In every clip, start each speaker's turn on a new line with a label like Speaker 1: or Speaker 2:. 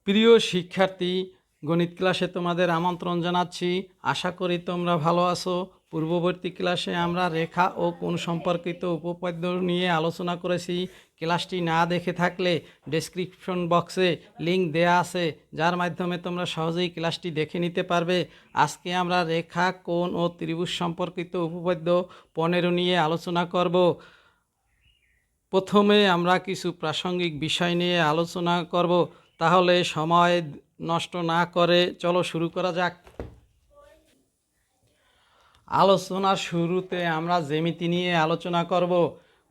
Speaker 1: প্রিয় শিক্ষার্থী, গণিত ক্লাসে তোমাদের আমন্ত্রণ জানাচ্ছি। আশা করি তোমরা ভালো আছো। পূর্ববর্তী ক্লাসে আমরা রেখা ও কোণ সম্পর্কিত উপপাদ্য নিয়ে আলোচনা করেছি। ক্লাসটি না দেখে থাকলে ডেসক্রিপশন বক্সে লিঙ্ক দেয়া আছে, যার মাধ্যমে তোমরা সহজেই ক্লাসটি দেখে নিতে পারবে। আজকে আমরা রেখা, কোণ ও ত্রিভুজ সম্পর্কিত উপপাদ্য 15 নিয়ে আলোচনা করব। প্রথমে আমরা কিছু প্রাসঙ্গিক বিষয় নিয়ে আলোচনা করব। তাহলে সময় নষ্ট না করে চলো শুরু করা যাক। আলোচনার শুরুতে আমরা জ্যামিতি নিয়ে আলোচনা করব।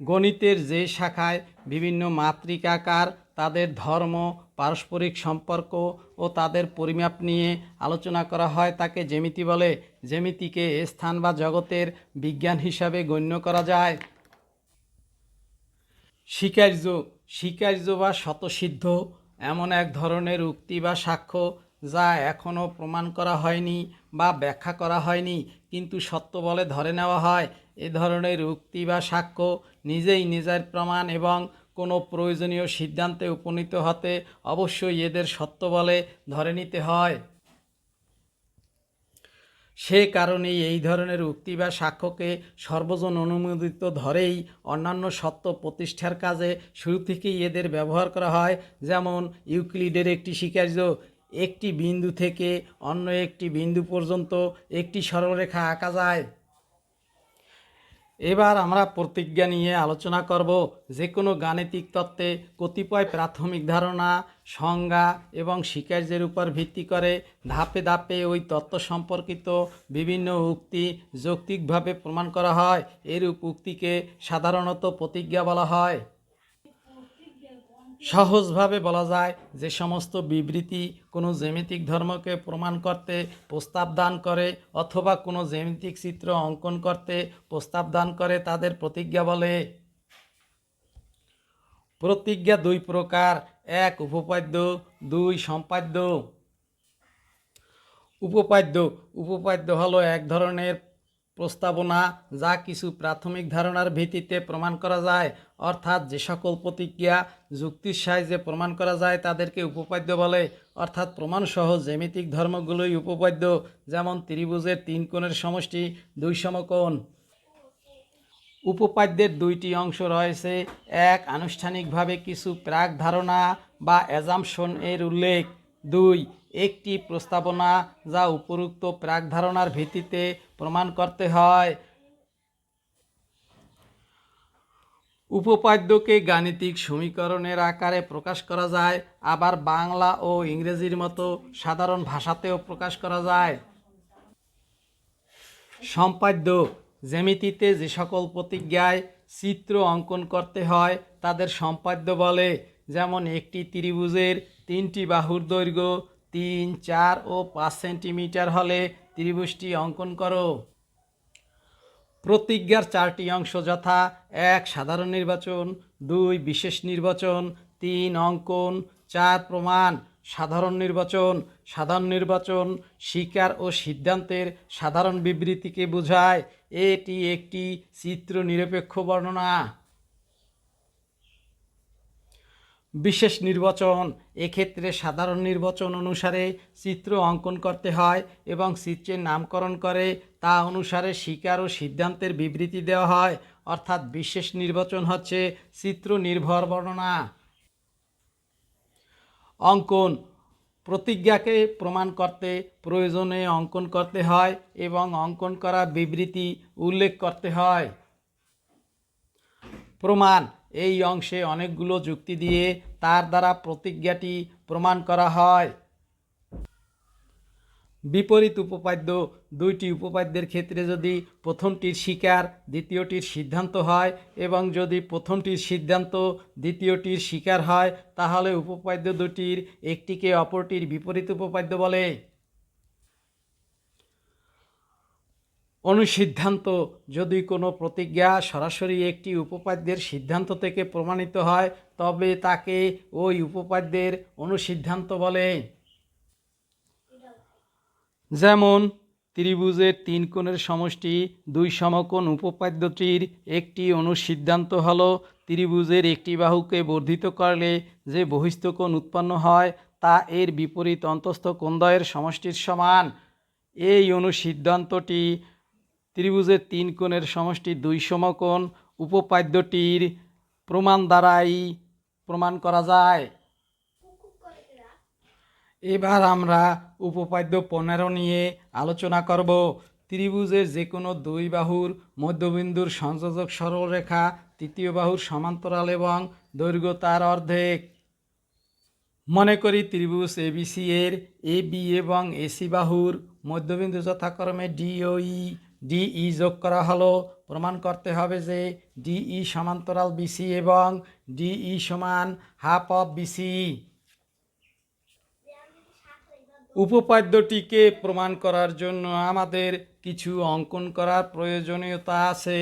Speaker 1: গণিতের যে শাখায় বিভিন্ন মাত্রিকাকার, তাদের ধর্ম, পারস্পরিক সম্পর্ক ও তাদের পরিমাপ নিয়ে আলোচনা করা হয় তাকে জ্যামিতি বলে। জ্যামিতিকে স্থান বা জগতের বিজ্ঞান হিসাবে গণ্য করা যায়। স্বীকার্য বা স্বতঃসিদ্ধ এমন এক ধরনের উক্তি বা সাক্ষ্য যা এখনও প্রমাণ করা হয়নি বা ব্যাখ্যা করা হয়নি, কিন্তু সত্য বলে ধরে নেওয়া হয়। এ ধরনের উক্তি বা সাক্ষ্য নিজেই নিজের প্রমাণ এবং কোনো প্রয়োজনীয় সিদ্ধান্তে উপনীত হতে অবশ্যই এদের সত্য বলে ধরে নিতে হয়। সে কারণেই এই ধরনের উক্তি বা সাক্ষ্যকে সর্বজন অনুমোদিত ধরেই অন্যান্য সত্য প্রতিষ্ঠার কাজে শুরু থেকেই এদের ব্যবহার করা হয়। যেমন ইউক্লিডের একটি স্বীকার্য, একটি বিন্দু থেকে অন্য একটি বিন্দু পর্যন্ত একটি সরলরেখা আঁকা যায়। এবার আমরা প্রতিজ্ঞা নিয়ে আলোচনা করব। যে কোনো গাণিতিক তত্ত্বে কতিপয় প্রাথমিক ধারণা, সংজ্ঞা এবং স্বীকার্যের উপর ভিত্তি করে ধাপে ধাপে ওই তত্ত্ব সম্পর্কিত বিভিন্ন উক্তি যৌক্তিকভাবে প্রমাণ করা হয়। এরূপ উক্তিকে সাধারণত প্রতিজ্ঞা বলা হয়। সহজভাবে বলা যায়, যে সমস্ত বিবৃতি কোনো জ্যামিতিক ধর্মকে প্রমাণ করতে প্রস্তাব দান করে অথবা কোনো জ্যামিতিক চিত্র অঙ্কন করতে প্রস্তাব দান করে তাদের প্রতিজ্ঞা বলে। প্রতিজ্ঞা দুই প্রকার: এক উপপাদ্য, দুই সম্পাদ্য। উপপাদ্য হলো এক ধরনের প্রস্তাবনা যা কিছু প্রাথমিক ধারণার ভিত্তিতে প্রমাণ করা যায়, অর্থাৎ যে সকল প্রতিজ্ঞা যুক্তির সাহায্যে প্রমাণ করা যায় তাদেরকে উপপাদ্য বলে। অর্থাৎ প্রমাণসহ জ্যামিতিক ধর্মগুলোই উপপাদ্য। যেমন ত্রিভুজের 3 কোণের সমষ্টি 2 সমকোণ। উপপাদ্যের দুইটি অংশ রয়েছে। এক, আনুষ্ঠানিকভাবে কিছু প্রাক ধারণা বা অ্যাজাম্পশন এর উল্লেখ। দুই, একটি প্রস্তাবনা যা উপরোক্ত প্রাক ধারণার ভিত্তিতে প্রমাণ করতে হয়। উপপাদ্যকে গাণিতিক সমীকরণের আকারে প্রকাশ করা যায়, আবার বাংলা ও ইংরেজির মতো সাধারণ ভাষাতেও প্রকাশ করা যায়। সম্পাদ্য: জ্যামিতিতে যে সকল প্রতিজ্ঞায় চিত্র অঙ্কন করতে হয় তাদের সম্পাদ্য বলে। যেমন একটি ত্রিভুজের 3টি বাহুর দৈর্ঘ্য 3, 4 ও 5 সেন্টিমিটার হলে ত্রিভুজটি অঙ্কন করো। প্রতিজ্ঞার 4টি অংশ যথা: 1, সাধারণ নির্বাচন; 2, বিশেষ নির্বাচন; 3, অঙ্কন; 4, প্রমাণ। সাধারণ নির্বাচন স্বীকার ও সিদ্ধান্তের সাধারণ বিবৃতিকে বোঝায়। এটি একটি চিত্র নিরপেক্ষ বর্ণনা। বিশেষ নির্বাচন: এক্ষেত্রে সাধারণ নির্বাচন অনুসারে চিত্র অঙ্কন করতে হয় এবং চিত্রের নামকরণ করে তা অনুসারে স্বীকার ও সিদ্ধান্তের বিবৃতি দেওয়া হয়। অর্থাৎ বিশেষ নির্বাচন হচ্ছে চিত্র নির্ভর বর্ণনা। অঙ্কন: প্রতিজ্ঞাকে প্রমাণ করতে প্রয়োজনে অঙ্কন করতে হয় এবং অঙ্কন করা বিবৃতি উল্লেখ করতে হয়। প্রমাণ: এই অংশে অনেকগুলো যুক্তি দিয়ে তার দ্বারা প্রতিজ্ঞাটি প্রমাণ করা হয়। বিপরীত উপপাদ্য: দুইটি উপপাদ্যের ক্ষেত্রে যদি প্রথমটির স্বীকার দ্বিতীয়টির সিদ্ধান্ত হয় এবং যদি প্রথমটির সিদ্ধান্ত দ্বিতীয়টির স্বীকার হয় তাহলে উপপাদ্য দুটির একটিকে অপরটির বিপরীত উপপাদ্য বলে। অনুসিদ্ধান্ত: যদি কোনো প্রতিজ্ঞা সরাসরি একটি উপপাদ্যের সিদ্ধান্ত থেকে প্রমাণিত হয় তবে তাকে ওই উপপাদ্যের অনুসিদ্ধান্ত বলে। যেমন ত্রিভুজের 3 কোণের সমষ্টি 2 সমকোণ উপপাদ্যটির একটি অনুসিদ্ধান্ত হল ত্রিভুজের একটি বাহুকে বর্ধিত করলে যে বহিস্থ কোণ উৎপন্ন হয় তা এর বিপরীত অন্তস্থ কোণদ্বয়ের সমষ্টির সমান। এই অনুসিদ্ধান্তটি ত্রিভুজের 3 কোণের সমষ্টি 2 সমকোণ উপপাদ্যটির প্রমাণ দ্বারাই প্রমাণ করা যায়। এবার আমরা উপপাদ্য 15 নিয়ে আলোচনা করব। ত্রিভুজের যে কোনো দুই বাহুর মধ্যবিন্দুর সংযোজক সরলরেখা তৃতীয় বাহুর সমান্তরাল এবং দৈর্ঘ্য তার অর্ধেক। মনে করি ত্রিভুজ এবিসি এর এবি এবং এসি বাহুর মধ্যবিন্দু যথাক্রমে ডি ও ই। ডিই যোগ করা হলো। প্রমাণ করতে হবে যে ডিই সমান্তরাল বিসি এবং ডিই সমান হাফ অফ বিসি। উপপাদ্যটিকে প্রমাণ করার জন্য আমাদের কিছু অঙ্কন করার প্রয়োজনীয়তা আছে।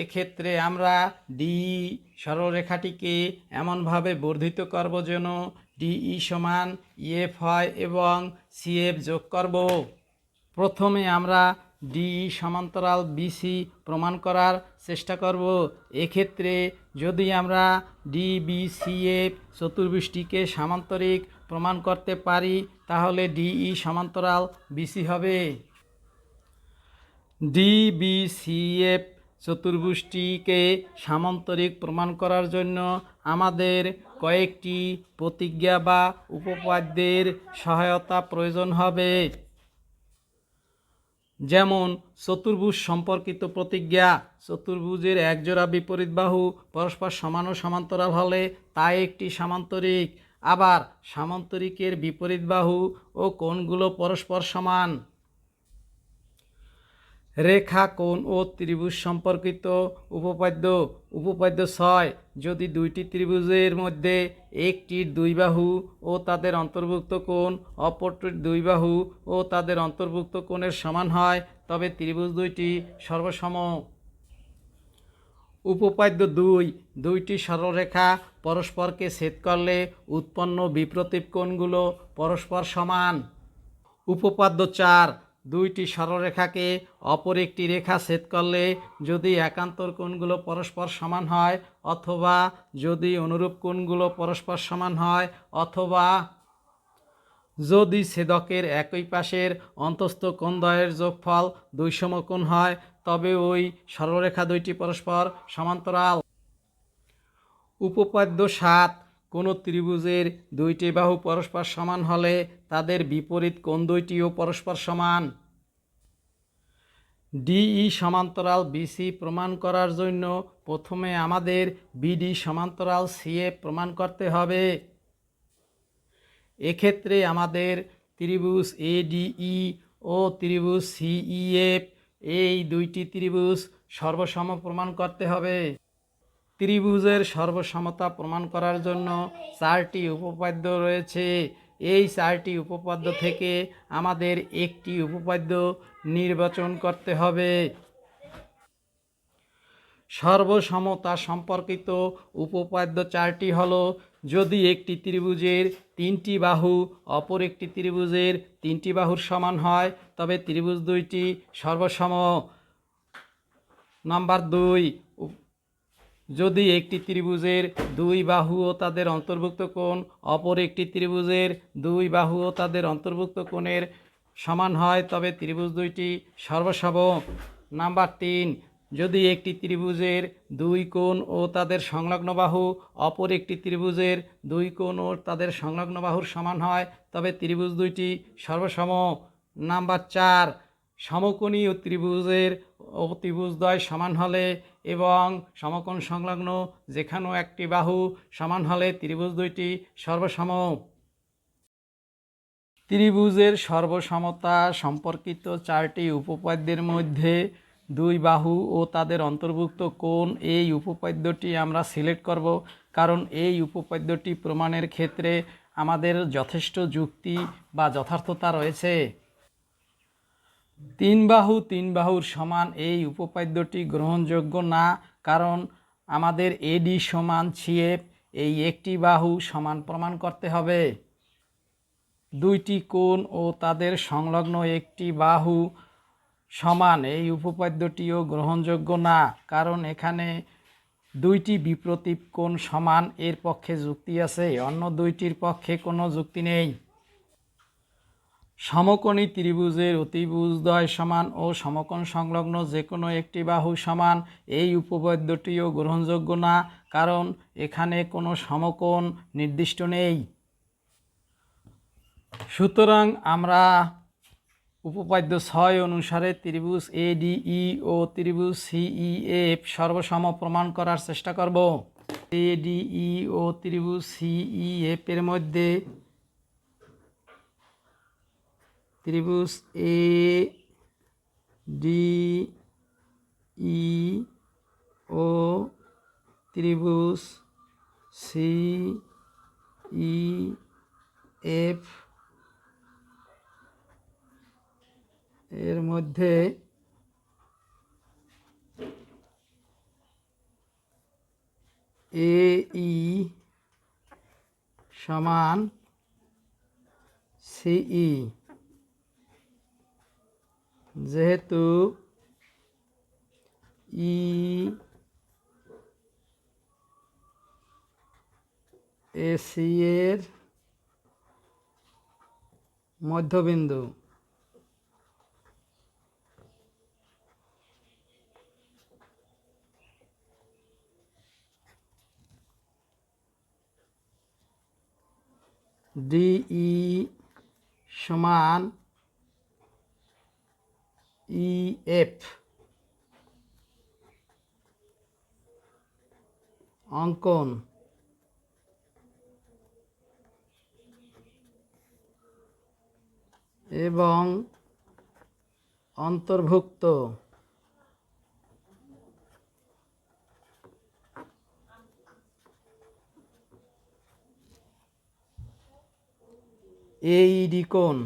Speaker 1: এক্ষেত্রে আমরা ডিই সরলরেখাটিকে এমনভাবে বর্ধিত করব যেন ডিই সমান ইএফ হয় এবং সিএফ যোগ করব। প্রথমে আমরা ডিই সমান্তরাল বিসি প্রমাণ করার চেষ্টা করব। এক্ষেত্রে যদি আমরা ডিবিসিএফ চতুর্ভুজটিকে সামান্তরিক প্রমাণ করতে পারি তাহলে ডিই সমান্তরাল বিসি হবে। ডিবিসিএফ চতুর্ভুজটিকে সামান্তরিক প্রমাণ করার জন্য আমাদের কয়েকটি প্রতিজ্ঞা বা উপপাদ্যের সহায়তা প্রয়োজন হবে। যেমন চতুর্ভুজ সম্পর্কিত প্রতিজ্ঞা। চতুর্ভুজের একজোড়া বিপরীত বাহু পরস্পর সমান ও সমান্তরাল হলে তা একটি সামান্তরিক। আবার সামান্তরিকের বিপরীত বাহু ও কোণগুলো পরস্পর সমান। রেখা, কোণ ও ত্রিভুজ সম্পর্কিত উপপাদ্য। উপপাদ্য 6, যদি দুইটি ত্রিভুজের মধ্যে একটির দুই বাহু ও তাদের অন্তর্ভুক্ত কোণ অপরটির দুই বাহু ও তাদের অন্তর্ভুক্ত কোণের সমান হয় তবে ত্রিভুজ দুইটি সর্বসম। উপপাদ্য 2, দুইটি সরলরেখা পরস্পরকে ছেদ করলে উৎপন্ন বিপ্রতীপ কোণগুলো পরস্পর সমান। উপপাদ্য 4, দুইটি সরলরেখাকে অপর একটি রেখা ছেদ করলে যদি একান্তর কোণগুলো পরস্পর সমান হয় অথবা যদি অনুরূপ কোণগুলো পরস্পর সমান হয় অথবা যদি ছেদকের একই পাশের অন্তস্থ কোণদ্বয়ের যোগফল 2 সমকোণ হয় তবে ওই সরলরেখা দুইটি পরস্পর সমান্তরাল। উপপাদ্য 7, কোনো ত্রিভুজের দুইটি বাহু পরস্পর সমান হলে তাদের বিপরীত কোণ দুইটিও পরস্পর সমান। ডিই সমান্তরাল বিসি প্রমাণ করার জন্য প্রথমে আমাদের বিডি সমান্তরাল সিএফ প্রমাণ করতে হবে। এক্ষেত্রে আমাদের ত্রিভুজ এডিই ও ত্রিভুজ সিইএফ এই দুইটি ত্রিভুজ সর্বসম প্রমাণ করতে হবে। ত্রিভুজের সর্বসমতা প্রমাণ করার জন্য 4টি উপপাদ্য রয়েছে। এই 4টি উপপাদ্য থেকে আমাদের একটি উপপাদ্য নির্বাচন করতে হবে। সর্বসমতা সম্পর্কিত উপপাদ্য 4টি হলো: যদি একটি ত্রিভুজের 3টি বাহু অপর একটি ত্রিভুজের 3টি বাহুর সমান হয় তবে ত্রিভুজ দুইটি সর্বসম। নাম্বার 2, যদি একটি ত্রিভুজের 2 বাহু ও তাদের অন্তর্ভুক্ত কোণ অপর একটি ত্রিভুজের 2 বাহু ও তাদের অন্তর্ভুক্ত কোণের সমান হয় তবে ত্রিভুজ দুইটি সর্বসম। নাম্বার 3, যদি একটি ত্রিভুজের 2 কোণ ও তাদের সংলগ্ন বাহু অপর একটি ত্রিভুজের 2 কোণ ও তাদের সংলগ্ন বাহুর সমান হয় তবে ত্রিভুজ দুইটি সর্বসম। নাম্বার 4, সমকোণী ও ত্রিভুজের ত্রিভুজদ্বয় সমান হলে এবং সমকোণ সংলগ্ন যেখানেও একটি বাহু সমান হলে ত্রিভুজ দুইটি সর্বসম। ত্রিভুজের সর্বসমতা সম্পর্কিত 4টি উপপাদ্যের মধ্যে 2 বাহু ও তাদের অন্তর্ভুক্ত কোণ এই উপপাদ্যটি আমরা সিলেক্ট করব, কারণ এই উপপাদ্যটি প্রমাণের ক্ষেত্রে আমাদের যথেষ্ট যুক্তি বা যথার্থতা রয়েছে। 3 বাহু 3 বাহুর সমান এই উপপাদ্যটি গ্রহণযোগ্য না, কারণ আমাদের এডি সমান সিএফ এই একটি বাহু সমান প্রমাণ করতে হবে। 2টি কোণ ও তাদের সংলগ্ন একটি বাহু সমান এই উপপাদ্যটিও গ্রহণযোগ্য না, কারণ এখানে দুইটি বিপ্রতীপ কোণ সমান এর পক্ষে যুক্তি আছে, অন্য দুইটির পক্ষে কোনো যুক্তি নেই। সমকোণী ত্রিভুজের অতিভুজদ্বয় সমান ও সমকোণ সংলগ্ন যে কোনো একটি বাহু সমান, এই উপপাদ্যটিও গ্রহণযোগ্য না, কারণ এখানে কোনো সমকোণ নির্দিষ্ট নেই। সুতরাং আমরা উপপাদ্য 6 অনুসারে ত্রিভুজ ADE ও ত্রিভুজ CEF সর্বসম প্রমাণ করার চেষ্টা করব। ADE ও ত্রিভুজ CEF এর মধ্যে ত্রিভুজ ADE ও ত্রিভুজ CEF এর মধ্যে AE সমান CE, যেহেতু AC এর মধ্যবিন্দু, DE সমান EF, অঙ্কন এবং অন্তর্ভুক্ত AED কোণ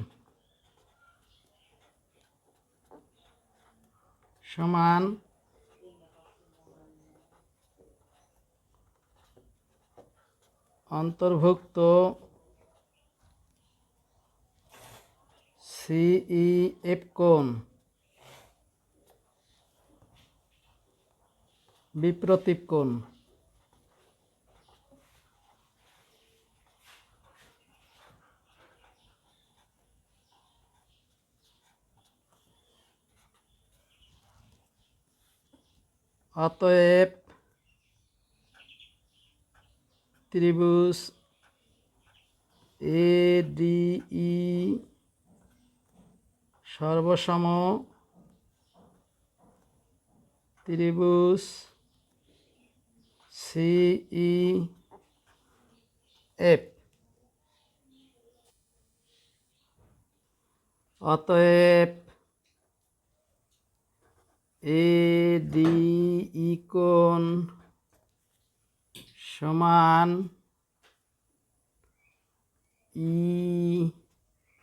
Speaker 1: সমান অন্তর্ভুক্ত CEF কোণ বিপ্রতীপ কোণ। অতএব ত্রিভুজ ADE সর্বসম ত্রিভুজ CEF। অতএব ADE কোণ সমান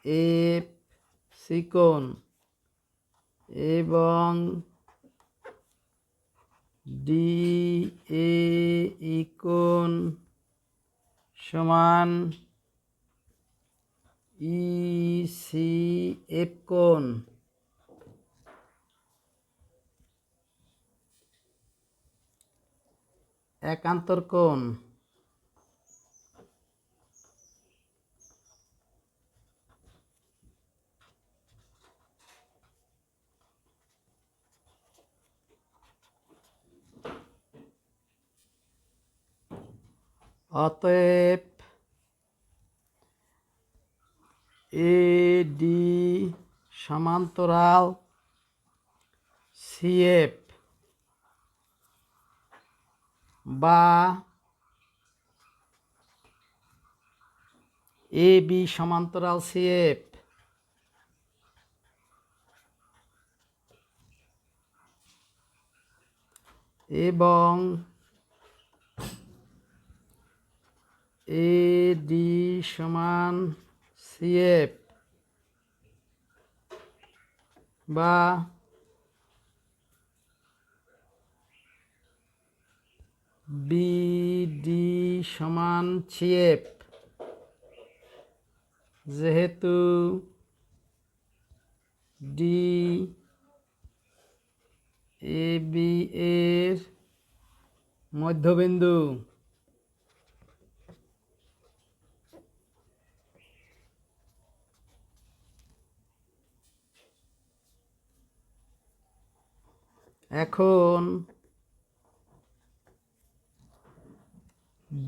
Speaker 1: EFC কোণ এবং DAE কোণ সমান ECF কোণ। একান্তর কোণ অতএব AD সমান্তরাল CF বা AB সমান্তরাল CF এবং AD সমান CF বা BD সমান CF, যেহেতু DAB এর মধ্যবিন্দু। এখন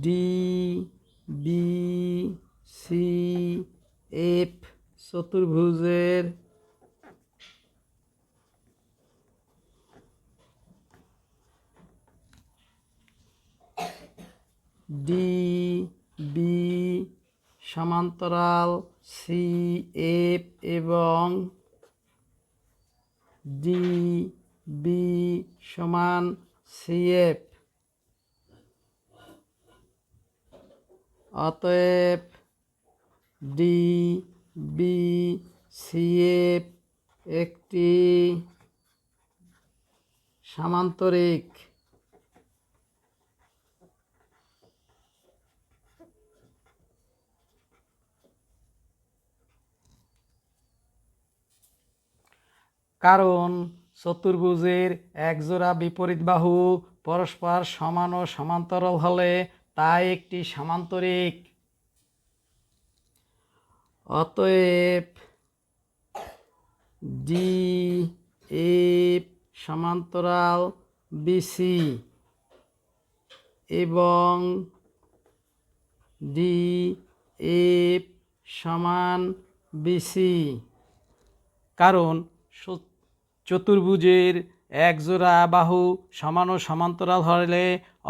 Speaker 1: ডি বি সি এফ চতুর্ভুজের ডি বি সমান্তরাল সি এফ এবং ডি বি সমান সি এফ। অতএব ডি বি সি এফ একটি সামান্তরিক। কারণ চতুর্ভুজের একজোড়া বিপরীত বাহু পরস্পর সমান ও সমান্তরাল হলে তা একটি সামান্তরিক। অতএব ডি এফ সমান্তরাল বিসি এবং ডি এফ সমান বিসি। কারণ চতুর্ভুজের এক জোড়া বাহু সমান ও সমান্তরাল হলে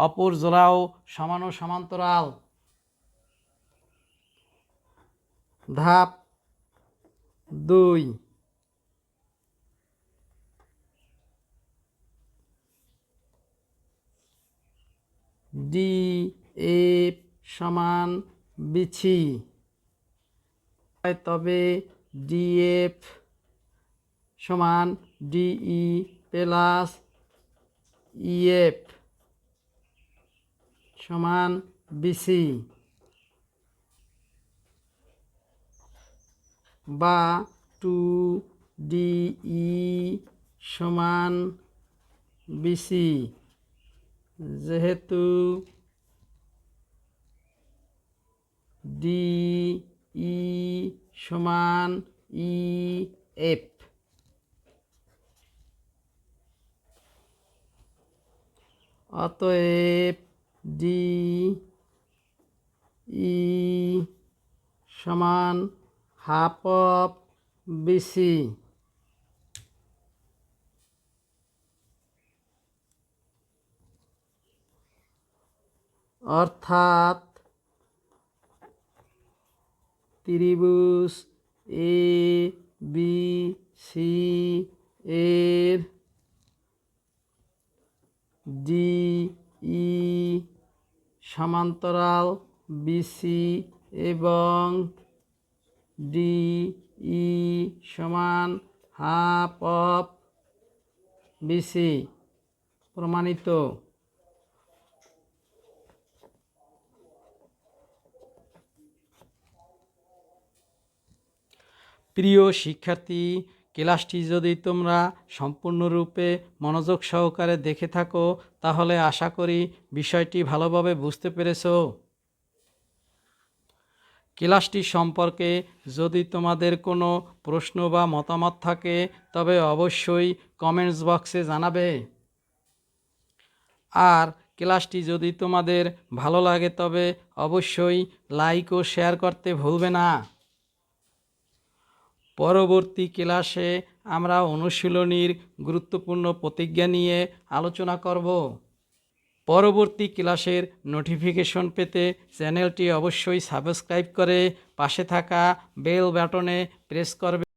Speaker 1: অপর জোড়াও সমান ও সমান্তরাল। ধাপ 2, ডি এফ সমান বিসি, তবে ডি এফ সমান ডিই প্লাস ইএফ সমান বিসি, বা 2ডিই সমান বিসি, যেহেতু ডিই সমান ইএফ। অতএব ডিই সমান হাফ অফ বিসি। অর্থাৎ ত্রিভুজ এ বি সি এর ডিই সমান্তরাল বিসি এবং ডিই সমান হাফ অফ বিসি প্রমাণিত। প্রিয় শিক্ষার্থী, ক্লাসটি যদি তোমরা সম্পূর্ণরূপে মনোযোগ সহকারে দেখে থাকো তাহলে আশা করি বিষয়টি ভালোভাবে বুঝতে পেরেছো। ক্লাসটি সম্পর্কে যদি তোমাদের কোনো প্রশ্ন বা মতামত থাকে তবে অবশ্যই কমেন্টস বক্সে জানাবে। আর ক্লাসটি যদি তোমাদের ভালো লাগে তবে অবশ্যই লাইক ও শেয়ার করতে ভুলবে না। পরবর্তী ক্লাসে আমরা অনুশীলনীর গুরুত্বপূর্ণ প্রতিজ্ঞা নিয়ে আলোচনা করব। পরবর্তী ক্লাসের নোটিফিকেশন পেতে চ্যানেলটি অবশ্যই সাবস্ক্রাইব করে পাশে থাকা বেল বাটনে প্রেস করবে।